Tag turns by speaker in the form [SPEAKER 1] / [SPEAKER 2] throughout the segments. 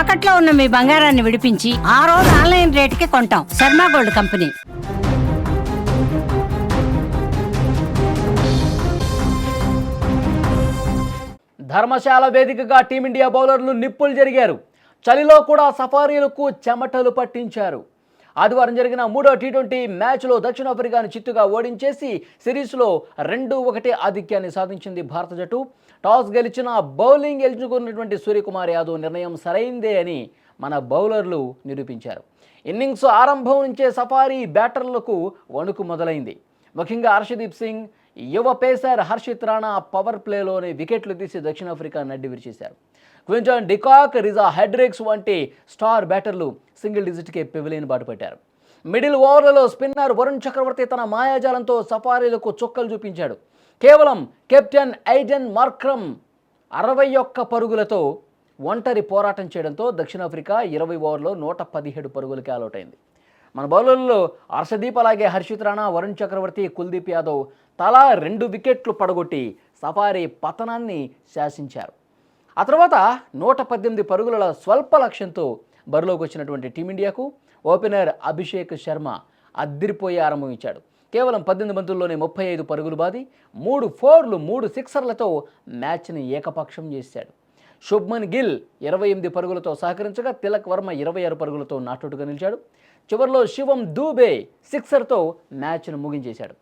[SPEAKER 1] తాకట్లో ఉన్న మీ బంగారాన్ని విడిపించి ఆ రోజు ఆన్లైన్ రేటుకి కొంటాం. Sharma gold company.
[SPEAKER 2] ధర్మశాల వేదికగా టీమిండియా బౌలర్లు నిప్పులు జరిగారు. చలిలో కూడా సఫారీలకు చెమటలు పట్టించారు. ఆదివారం జరిగిన 3వ టీ20 మ్యాచ్లో దక్షిణాఫ్రికాను చిత్తుగా ఓడించేసి సిరీస్లో 2-1 ఆధిక్యాన్ని సాధించింది భారత జట్టు. టాస్ గెలిచిన బౌలింగ్ ఎంచుకున్నటువంటి సూర్యకుమార్ యాదవ్ నిర్ణయం సరైందే అని మన బౌలర్లు నిరూపించారు. ఇన్నింగ్స్ ఆరంభం నుంచే సఫారీ బ్యాటర్లకు వణుకు మొదలైంది. ముఖ్యంగా హర్షదీప్ సింగ్, యువ పేసర్ హర్షిత్ రాణా పవర్ ప్లేలోనే వికెట్లు తీసి దక్షిణాఫ్రికా నడ్డి విరిచేశారు. క్వింటన్ డికాక్, రిజా హెడ్రిక్స్ వంటి స్టార్ బ్యాటర్లు సింగిల్ డిజిట్కే పెవిలియన్ బాటుపట్టారు. మిడిల్ ఓవర్లలో స్పిన్నర్ వరుణ్ చక్రవర్తి తన మాయాజాలంతో సఫారీలకు చుక్కలు చూపించాడు. కేవలం కెప్టెన్ ఐడెన్ మార్క్రమ్ 61 పరుగులతో ఒంటరి పోరాటం చేయడంతో దక్షిణాఫ్రికా 20 ఓవర్లో 117 పరుగులకి ఆలౌట్ అయింది. మన బౌలర్లలో హర్షదీప్, అలాగే హర్షిత్ రాణా, వరుణ్ చక్రవర్తి, కుల్దీప్ యాదవ్ తలా 2 వికెట్లు పడగొట్టి సఫారీ పతనాన్ని శాసించారు. ఆ తర్వాత 118 పరుగుల స్వల్ప లక్ష్యంతో బరిలోకి వచ్చినటువంటి టీమిండియాకు ఓపెనర్ అభిషేక్ శర్మ అద్దిరిపోయే ఆరంభం ఇచ్చాడు. కేవలం 18 బంతుల్లోనే 35 పరుగులు బాది 3 ఫోర్లు 3 సిక్సర్లతో మ్యాచ్ని ఏకపక్షం చేశాడు. శుభ్మన్ గిల్ 28 పరుగులతో సహకరించగా తిలక్ వర్మ 26 పరుగులతో నాటౌట్గా నిలిచాడు. చివరిలో శివం దూబే సిక్సర్తో మ్యాచ్ను ముగించేశాడు.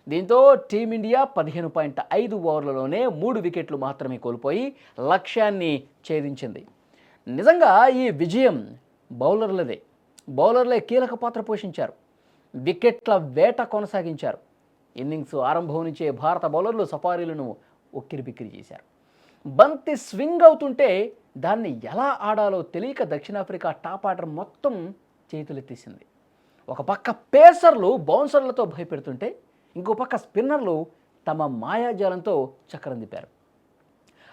[SPEAKER 2] దీంతో టీమిండియా 15.5 ఓవర్లలోనే 3 వికెట్లు మాత్రమే కోల్పోయి లక్ష్యాన్ని ఛేదించింది. నిజంగా ఈ విజయం బౌలర్లదే. బౌలర్లే కీలక పాత్ర పోషించారు. వికెట్ల వేట కొనసాగించారు. ఇన్నింగ్స్ ఆరంభం నుంచే భారత బౌలర్లు సఫారీలను ఉక్కిరిబిక్కిరి చేశారు. బంతి స్వింగ్ అవుతుంటే దాన్ని ఎలా ఆడాలో తెలియక దక్షిణాఫ్రికా టాప్ ఆర్డర్ మొత్తం చేతులెత్తేసింది. ఒక పక్క పేసర్లు బౌన్సర్లతో భయపెడుతుంటే ఇంకో పక్క స్పిన్నర్లు తమ మాయాజాలంతో చక్రం తిప్పారు.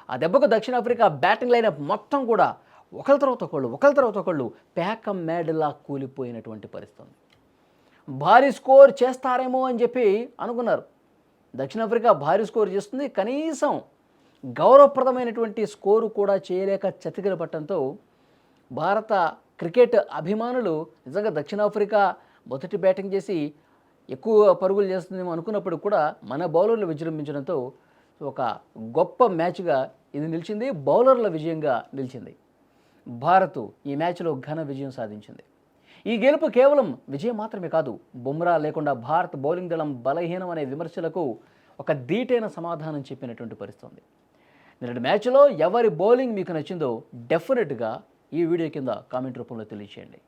[SPEAKER 2] ఆ దెబ్బకు దక్షిణాఫ్రికా బ్యాటింగ్ లైనప్ మొత్తం కూడా ఒకరి తర్వాత ఒకళ్ళు ప్యాకం మేడలా కూలిపోయినటువంటి పరిస్థితి. భారీ స్కోర్ చేస్తారేమో అని చెప్పి అనుకున్నారు. దక్షిణాఫ్రికా భారీ స్కోర్ చేస్తుంది, కనీసం గౌరవప్రదమైనటువంటి స్కోరు కూడా చేయలేక చతికిల పట్టడంతో భారత క్రికెట్ అభిమానులు నిజంగా దక్షిణాఫ్రికా మొదటి బ్యాటింగ్ చేసి ఎక్కువ పరుగులు చేస్తుందేమో అనుకున్నప్పుడు కూడా మన బౌలర్లు విజృంభించడంతో ఒక గొప్ప మ్యాచ్గా ఇది నిలిచింది. బౌలర్ల విజయంగా నిలిచింది. భారత్ ఈ మ్యాచ్లో ఘన విజయం సాధించింది. ఈ గెలుపు కేవలం విజయం మాత్రమే కాదు, బుమ్రా లేకుండా భారత్ బౌలింగ్ దళం బలహీనం అనే విమర్శలకు ఒక ధీటైన సమాధానం చెప్పినటువంటి పరిస్థితి. నిన్నటి మ్యాచ్లో ఎవరి బౌలింగ్ మీకు నచ్చిందో డెఫినెట్గా ఈ వీడియో కింద కామెంట్ రూపంలో తెలియజేయండి.